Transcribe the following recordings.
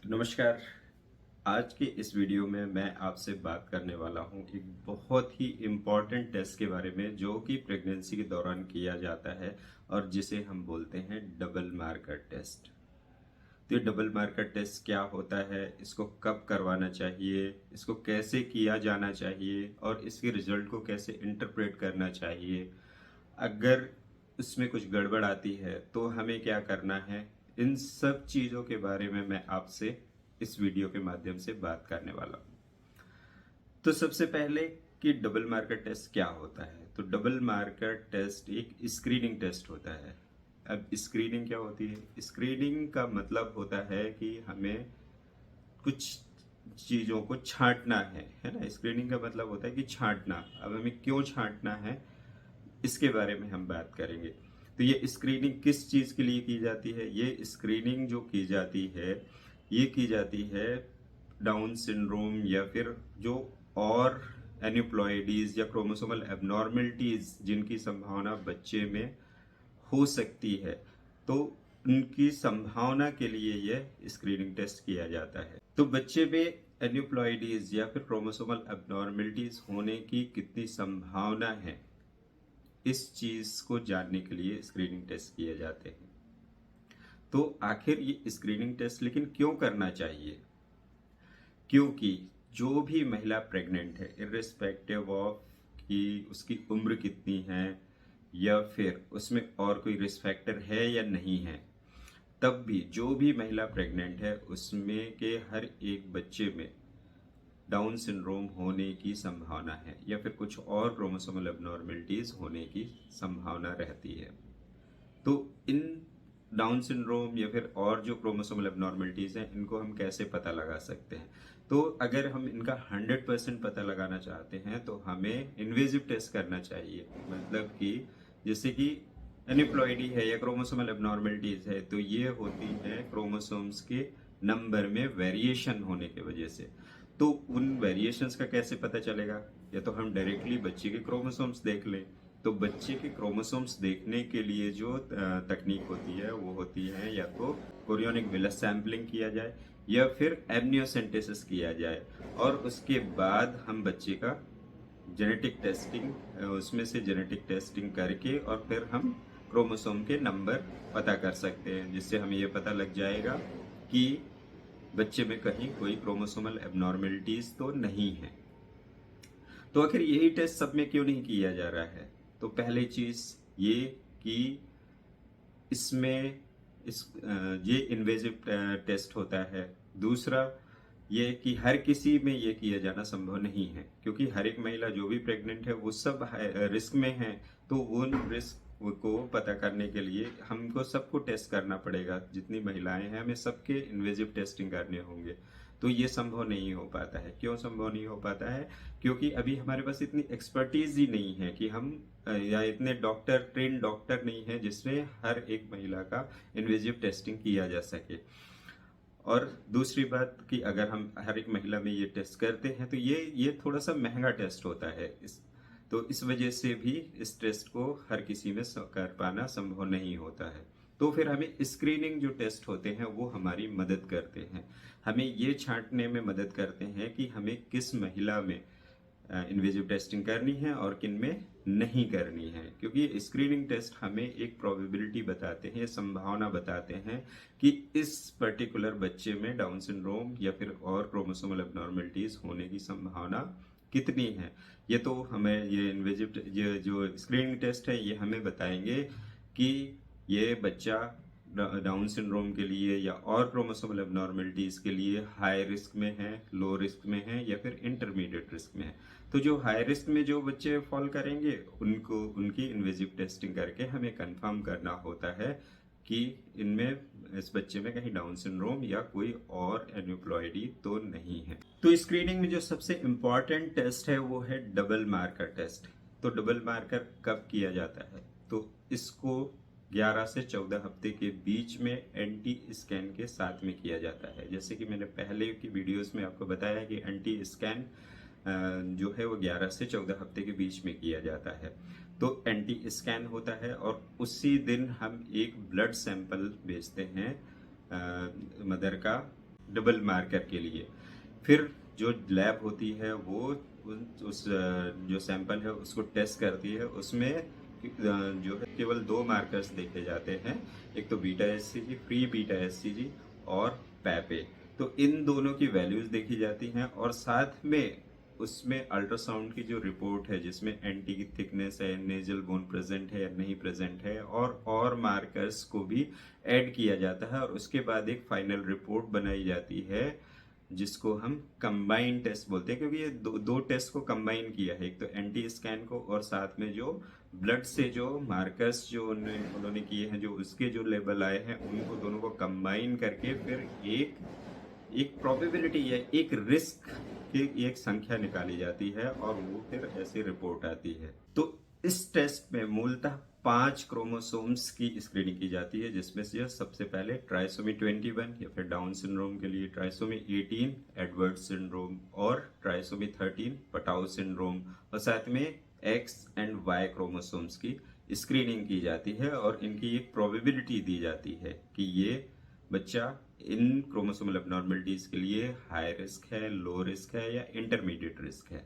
नमस्कार। आज के इस वीडियो में मैं आपसे बात करने वाला हूं एक बहुत ही इम्पॉर्टेंट टेस्ट के बारे में जो कि प्रेगनेंसी के दौरान किया जाता है और जिसे हम बोलते हैं डबल मार्कर टेस्ट। तो ये डबल मार्कर टेस्ट क्या होता है, इसको कब करवाना चाहिए, इसको कैसे किया जाना चाहिए और इसके रिजल्ट को कैसे इंटरप्रेट करना चाहिए। अगर उसमें कुछ गड़बड़ आती है तो हमें क्या करना है, इन सब चीज़ों के बारे में मैं आपसे इस वीडियो के माध्यम से बात करने वाला हूँ। तो सबसे पहले कि डबल मार्कर टेस्ट क्या होता है। तो डबल मार्कर टेस्ट एक स्क्रीनिंग टेस्ट होता है। अब स्क्रीनिंग क्या होती है? स्क्रीनिंग का मतलब होता है कि हमें कुछ चीज़ों को छांटना है ना। स्क्रीनिंग का मतलब होता है कि छांटना। अब हमें क्यों छांटना है, इसके बारे में हम बात करेंगे। तो ये स्क्रीनिंग किस चीज़ के लिए की जाती है? ये स्क्रीनिंग जो की जाती है, ये की जाती है डाउन सिंड्रोम या फिर जो और एन्यूप्लॉइडीज या क्रोमोसोमल एबनॉर्मलिटीज जिनकी संभावना बच्चे में हो सकती है, तो उनकी संभावना के लिए यह स्क्रीनिंग टेस्ट किया जाता है। तो बच्चे में एन्यूप्लॉइडीज या फिर क्रोमोसोमल एबनॉर्मलिटीज होने की कितनी संभावना है, इस चीज को जानने के लिए स्क्रीनिंग टेस्ट किए जाते हैं। तो आखिर ये स्क्रीनिंग टेस्ट लेकिन क्यों करना चाहिए? क्योंकि जो भी महिला प्रेग्नेंट है, इर्रिस्पेक्टिव ऑफ कि उसकी उम्र कितनी है या फिर उसमें और कोई रिस्क फैक्टर है या नहीं है, तब भी जो भी महिला प्रेग्नेंट है उसमें के हर एक बच्चे में डाउन सिंड्रोम होने की संभावना है या फिर कुछ और क्रोमोसोमल एबनॉर्मलिटीज होने की संभावना रहती है। तो इन डाउन सिंड्रोम या फिर और जो क्रोमोसोमल एबनॉर्मलिटीज हैं, इनको हम कैसे पता लगा सकते हैं? तो अगर हम इनका 100% पता लगाना चाहते हैं तो हमें इन्वेजिव टेस्ट करना चाहिए। मतलब कि जैसे कि एनिप्लॉइडी है या क्रोमोसोमल एबनॉर्मलिटीज है, तो ये होती है क्रोमोसोम्स के नंबर में वेरिएशन होने की वजह से। तो उन वेरिएशंस का कैसे पता चलेगा? या तो हम डायरेक्टली बच्चे के क्रोमोसोम्स देख लें। तो बच्चे के क्रोमोसोम्स देखने के लिए जो तकनीक होती है वो होती है या तो कोरियोनिक विलस सैंपलिंग किया जाए या फिर एमनियोसेंटेसिस किया जाए, और उसके बाद हम बच्चे का जेनेटिक टेस्टिंग, उसमें से जेनेटिक टेस्टिंग करके और फिर हम क्रोमोसोम के नंबर पता कर सकते हैं, जिससे हमें ये पता लग जाएगा कि बच्चे में कहीं कोई क्रोमोसोमल एबनॉर्मेलिटीज तो नहीं है। तो आखिर यही टेस्ट सब में क्यों नहीं किया जा रहा है? तो पहली चीज ये कि इसमें ये इन्वेजिव टेस्ट होता है। दूसरा ये कि हर किसी में ये किया जाना संभव नहीं है, क्योंकि हर एक महिला जो भी प्रेग्नेंट है वो सब रिस्क में है। तो उन रिस्क को पता करने के लिए हमको सबको टेस्ट करना पड़ेगा। जितनी महिलाएं हैं हमें सबके इन्वेजिव टेस्टिंग करने होंगे। तो ये संभव नहीं हो पाता है। क्यों संभव नहीं हो पाता है? क्योंकि अभी हमारे पास इतनी एक्सपर्टीज ही नहीं है कि हम या इतने डॉक्टर, ट्रेन डॉक्टर नहीं है जिसमें हर एक महिला का इन्वेजिव टेस्टिंग किया जा सके। और दूसरी बात कि अगर हम हर एक महिला में ये टेस्ट करते हैं तो ये थोड़ा सा महंगा टेस्ट होता है। तो इस वजह से भी इस टेस्ट को हर किसी में कर पाना संभव नहीं होता है। तो फिर हमें स्क्रीनिंग जो टेस्ट होते हैं वो हमारी मदद करते हैं। हमें ये छांटने में मदद करते हैं कि हमें किस महिला में इन्वेजिव टेस्टिंग करनी है और किन में नहीं करनी है, क्योंकि स्क्रीनिंग टेस्ट हमें एक प्रोबेबिलिटी बताते हैं, संभावना बताते हैं कि इस पर्टिकुलर बच्चे में डाउन सिंड्रोम या फिर और क्रोमोसोमल एबनॉर्मलिटीज होने की संभावना कितनी है। ये तो हमें ये इन्वेजिव ये जो स्क्रीनिंग टेस्ट है ये हमें बताएंगे कि ये बच्चा डाउन सिंड्रोम के लिए या और क्रोमोसोमल एबनॉर्मलिटीज के लिए हाई रिस्क में है, लो रिस्क में है या फिर इंटरमीडिएट रिस्क में है। तो जो हाई रिस्क में जो बच्चे फॉल करेंगे उनको उनकी इन्वेजिव टेस्टिंग करके हमें कंफर्म करना होता है कि इनमें, इस बच्चे में कहीं डाउन सिंड्रोम या कोई और एन्यूप्लॉइडी तो नहीं है। तो स्क्रीनिंग में जो सबसे इंपॉर्टेंट टेस्ट है वो है डबल मार्कर टेस्ट। तो डबल मार्कर कब किया जाता है? तो इसको 11 से 14 हफ्ते के बीच में एंटी स्कैन के साथ में किया जाता है। जैसे कि मैंने पहले की वीडियोस में आपको बताया कि एंटी स्कैन जो है वो 11 से 14 हफ्ते के बीच में किया जाता है। तो एंटी स्कैन होता है और उसी दिन हम एक ब्लड सैंपल भेजते हैं मदर का डबल मार्कर के लिए। फिर जो लैब होती है वो उस जो सैंपल है उसको टेस्ट करती है। उसमें जो है केवल दो मार्कर्स देखे जाते हैं, एक तो beta HCG, free beta HCG और पैपे। तो इन दोनों की वैल्यूज देखी जाती हैं और साथ में उसमें अल्ट्रासाउंड की जो रिपोर्ट है जिसमें एंटी की थिकनेस है, नेजल बोन प्रेजेंट है या नहीं प्रेजेंट है, और मार्कर्स को भी ऐड किया जाता है और उसके बाद एक फाइनल रिपोर्ट बनाई जाती है जिसको हम कंबाइन टेस्ट बोलते हैं, क्योंकि ये दो टेस्ट को कंबाइन किया है, एक तो एंटी स्कैन को और साथ में जो ब्लड से जो मार्कर्स जो उन्होंने किए हैं, जो उसके जो लेवल आए हैं, उनको दोनों को कंबाइन करके फिर एक एक प्रोबेबिलिटी या एक रिस्क की एक संख्या निकाली जाती है और वो फिर ऐसी रिपोर्ट आती है। तो इस टेस्ट में मूलतः 5 क्रोमोसोम्स की स्क्रीनिंग की जाती है, जिसमें से सबसे पहले ट्राइसोमी 21 या फिर डाउन सिंड्रोम के लिए ट्राइसोमी 18 एडवर्ड सिंड्रोम और ट्राइसोमी 13 पटाउ सिंड्रोम, और साथ में एक्स एंड वाई क्रोमोसोम्स की स्क्रीनिंग की जाती है और इनकी एक प्रोबेबिलिटी दी जाती है कि ये बच्चा इन क्रोमोसोमल एबनॉर्मलिटीज के लिए हाई रिस्क है, लो रिस्क है या इंटरमीडिएट रिस्क है।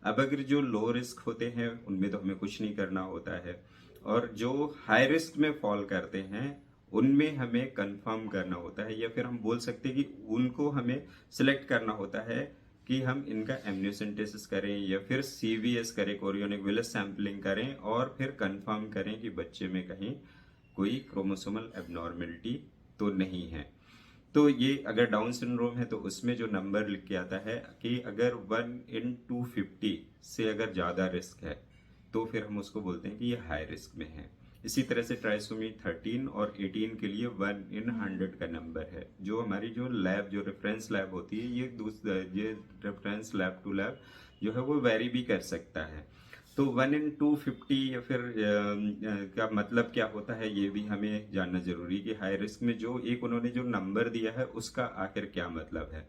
अब अगर जो लो रिस्क होते हैं उनमें तो हमें कुछ नहीं करना होता है, और जो हाई रिस्क में फॉल करते हैं उनमें हमें कंफर्म करना होता है, या फिर हम बोल सकते हैं कि उनको हमें सिलेक्ट करना होता है कि हम इनका एमनियोसेंटेसिस करें या फिर सीवीएस करें, कोरियोनिक विलस सैंपलिंग करें और फिर कंफर्म करें कि बच्चे में कहीं कोई क्रोमोसोमल एबनॉर्मेलिटी तो नहीं है। तो ये अगर डाउन सिंड्रोम है तो उसमें जो नंबर लिख के आता है कि अगर 1/250 से अगर ज़्यादा रिस्क है तो फिर हम उसको बोलते हैं कि ये हाई रिस्क में है। इसी तरह से ट्राइसोमी 13 और 18 के लिए 1/100 का नंबर है। जो हमारी जो लैब जो रेफरेंस लैब होती है, ये रेफरेंस लैब टू लैब जो है वो वेरी भी कर सकता है। तो 1/250 या फिर का मतलब क्या होता है ये भी हमें जानना जरूरी कि हाई रिस्क में जो एक उन्होंने जो नंबर दिया है उसका आखिर क्या मतलब है।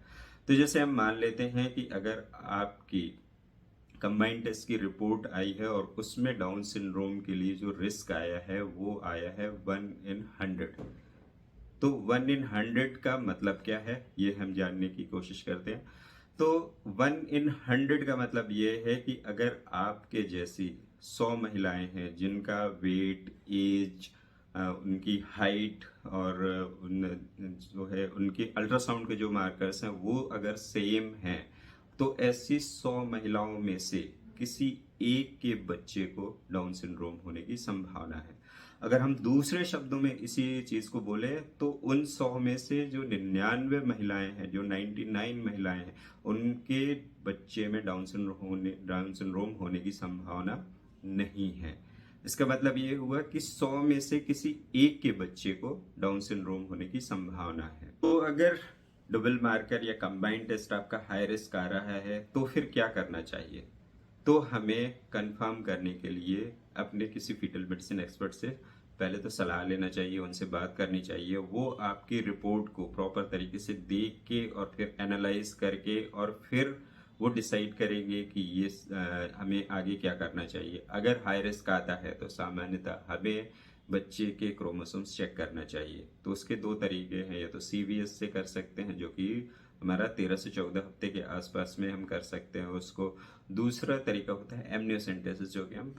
तो जैसे हम मान लेते हैं कि अगर आपकी कंबाइंड टेस्ट की रिपोर्ट आई है और उसमें डाउन सिंड्रोम के लिए जो रिस्क आया है वो आया है 1/100। तो 1/100 का मतलब क्या है ये हम जानने की कोशिश करते हैं। तो 1/100 का मतलब ये है कि अगर आपके जैसी 100 महिलाएं हैं जिनका वेट, एज, उनकी हाइट और जो है उनकी अल्ट्रासाउंड के जो मार्कर्स हैं वो अगर सेम हैं, तो ऐसी 100 महिलाओं में से किसी एक के बच्चे को डाउन सिंड्रोम होने की संभावना है। अगर हम दूसरे शब्दों में इसी चीज को बोले तो उन 100 में से जो 99 महिलाएं हैं, जो 99 महिलाएं हैं, उनके बच्चे में डाउन सिंड्रोम होने की संभावना नहीं है। इसका मतलब ये हुआ कि 100 में से किसी एक के बच्चे को डाउन सिंड्रोम होने की संभावना है। तो अगर डबल मार्कर या कंबाइंड टेस्ट आपका हाई रिस्क आ रहा है तो फिर क्या करना चाहिए? तो हमें कंफर्म करने के लिए अपने किसी फीटल मेडिसिन एक्सपर्ट से पहले तो सलाह लेना चाहिए, उनसे बात करनी चाहिए। वो आपकी रिपोर्ट को प्रॉपर तरीके से देख के और फिर एनालाइज करके और फिर वो डिसाइड करेंगे कि ये हमें आगे क्या करना चाहिए। अगर हाई रिस्क आता है तो सामान्यतः हमें बच्चे के क्रोमोसोम्स चेक करना चाहिए। तो उसके दो तरीके हैं, या तो सीवीएस से कर सकते हैं जो कि हमारा 13 से 14 हफ्ते के आसपास में हम कर सकते हैं उसको। दूसरा तरीका होता है एमनियोसेंटेसिस, जो कि हम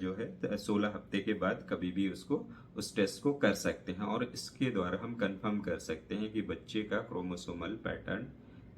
जो है 16 हफ्ते के बाद कभी भी उसको उस टेस्ट को कर सकते हैं और इसके द्वारा हम कंफर्म कर सकते हैं कि बच्चे का क्रोमोसोमल पैटर्न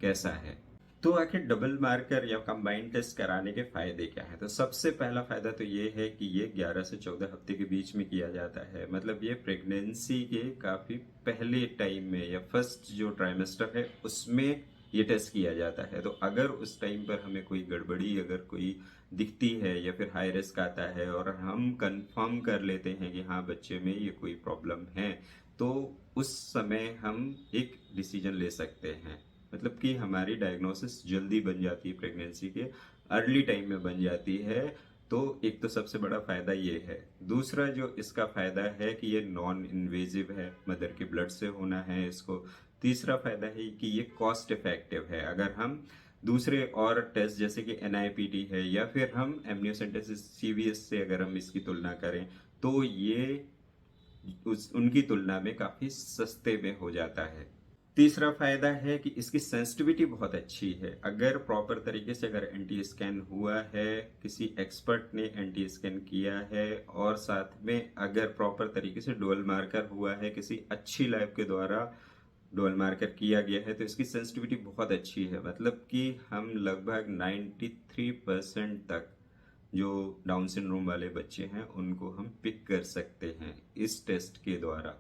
कैसा है। तो आखिर डबल मार्कर या कंबाइंड टेस्ट कराने के फायदे क्या हैं? तो सबसे पहला फायदा तो ये है कि ये 11 से 14 हफ्ते के बीच में किया जाता है। मतलब ये प्रेगनेंसी के काफी पहले टाइम में या फर्स्ट जो ट्राइमेस्टर है उसमें ये टेस्ट किया जाता है। तो अगर उस टाइम पर हमें कोई गड़बड़ी अगर कोई दिखती है या फिर हाई रिस्क आता है और हम कंफर्म कर लेते हैं कि हाँ बच्चे में ये कोई प्रॉब्लम है, तो उस समय हम एक डिसीजन ले सकते हैं। मतलब कि हमारी डायग्नोसिस जल्दी बन जाती है, प्रेगनेंसी के अर्ली टाइम में बन जाती है। तो एक तो सबसे बड़ा फायदा ये है। दूसरा जो इसका फायदा है कि ये नॉन इन्वेजिव है, मदर के ब्लड से होना है इसको। तीसरा फायदा है कि ये कॉस्ट इफेक्टिव है। अगर हम दूसरे और टेस्ट जैसे कि एनआईपीटी है या फिर हम एमनियोसेंटेसिस सीवीएस से अगर हम इसकी तुलना करें तो ये उनकी तुलना में काफी सस्ते में हो जाता है। तीसरा फायदा है कि इसकी सेंसिटिविटी बहुत अच्छी है। अगर प्रॉपर तरीके से अगर एंटी स्कैन हुआ है, किसी एक्सपर्ट ने एंटी स्कैन किया है और साथ में अगर प्रॉपर तरीके से डुअल मार्कर हुआ है, किसी अच्छी लैब के द्वारा डुअल मार्कर किया गया है, तो इसकी सेंसिटिविटी बहुत अच्छी है। मतलब कि हम लगभग 93% तक जो डाउन सिंड्रोम वाले बच्चे हैं उनको हम पिक कर सकते हैं इस टेस्ट के द्वारा।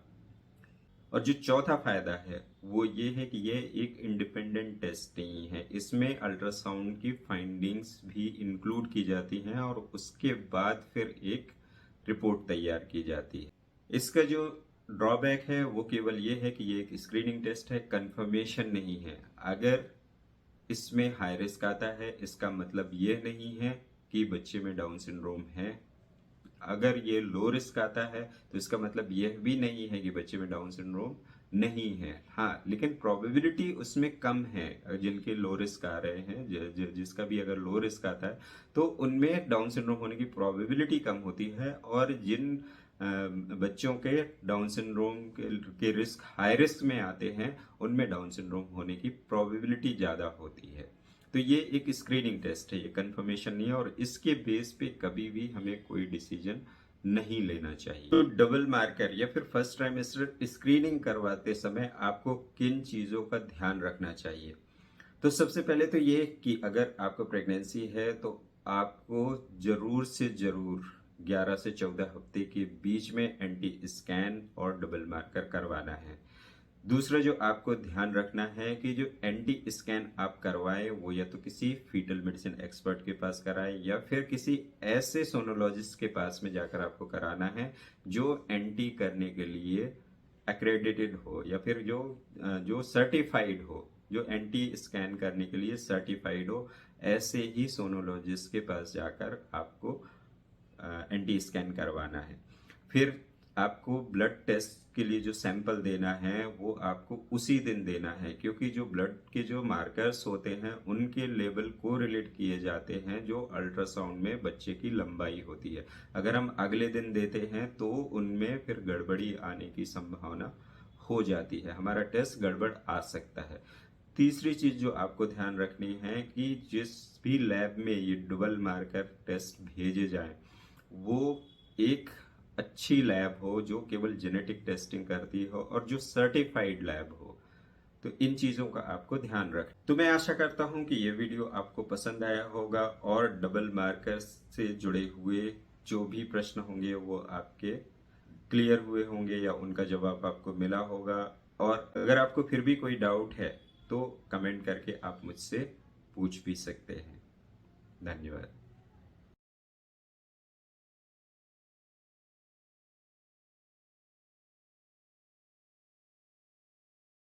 और जो चौथा फायदा है वो ये है कि ये एक इंडिपेंडेंट टेस्ट नहीं है, इसमें अल्ट्रासाउंड की फाइंडिंग्स भी इंक्लूड की जाती हैं और उसके बाद फिर एक रिपोर्ट तैयार की जाती है। इसका जो ड्रॉबैक है वो केवल ये है कि ये एक स्क्रीनिंग टेस्ट है, कंफर्मेशन नहीं है। अगर इसमें हाई रिस्क आता है इसका मतलब ये नहीं है कि बच्चे में डाउन सिंड्रोम है। अगर ये लो रिस्क आता है तो इसका मतलब यह भी नहीं है कि बच्चे में डाउन सिंड्रोम नहीं है। हाँ, लेकिन प्रोबेबिलिटी उसमें कम है। जिनके लो रिस्क आ रहे हैं, जिसका भी अगर लो रिस्क आता है तो उनमें डाउन सिंड्रोम होने की प्रोबेबिलिटी कम होती है, और जिन बच्चों के डाउन सिंड्रोम के रिस्क हाई रिस्क में आते हैं उनमें डाउन सिंड्रोम होने की प्रोबेबिलिटी ज़्यादा होती है। तो ये एक स्क्रीनिंग टेस्ट है, ये कंफर्मेशन नहीं है, और इसके बेस पे कभी भी हमें कोई डिसीजन नहीं लेना चाहिए। तो डबल मार्कर या फिर फर्स्ट ट्राइमेस्टर स्क्रीनिंग करवाते समय आपको किन चीज़ों का ध्यान रखना चाहिए? तो सबसे पहले तो ये कि अगर आपको प्रेगनेंसी है तो आपको जरूर से जरूर 11 से 14 हफ्ते के बीच में एंटी स्कैन और डबल मार्कर करवाना है। दूसरा जो आपको ध्यान रखना है कि जो एंटी स्कैन आप करवाएं वो या तो किसी फीटल मेडिसिन एक्सपर्ट के पास कराएं या फिर किसी ऐसे सोनोलॉजिस्ट के पास में जाकर आपको कराना है जो एंटी करने के लिए एक्रेडिटेड हो, या फिर जो सर्टिफाइड हो, जो एंटी स्कैन करने के लिए सर्टिफाइड हो। ऐसे ही सोनोलॉजिस्ट के पास जाकर आपको एंटी स्कैन करवाना है। फिर आपको ब्लड टेस्ट के लिए जो सैंपल देना है वो आपको उसी दिन देना है, क्योंकि जो ब्लड के जो मार्कर्स होते हैं उनके लेवल को रिलेट किए जाते हैं जो अल्ट्रासाउंड में बच्चे की लंबाई होती है। अगर हम अगले दिन देते हैं तो उनमें फिर गड़बड़ी आने की संभावना हो जाती है, हमारा टेस्ट गड़बड़ आ सकता है। तीसरी चीज जो आपको ध्यान रखनी है कि जिस भी लैब में ये डबल मार्कर टेस्ट भेजे जाएं वो एक अच्छी लैब हो जो केवल जेनेटिक टेस्टिंग करती हो और जो सर्टिफाइड लैब हो। तो इन चीजों का आपको ध्यान रख। तो मैं आशा करता हूं कि ये वीडियो आपको पसंद आया होगा और डबल मार्कर से जुड़े हुए जो भी प्रश्न होंगे वो आपके क्लियर हुए होंगे या उनका जवाब आपको मिला होगा। और अगर आपको फिर भी कोई डाउट है तो कमेंट करके आप मुझसे पूछ भी सकते हैं। धन्यवाद।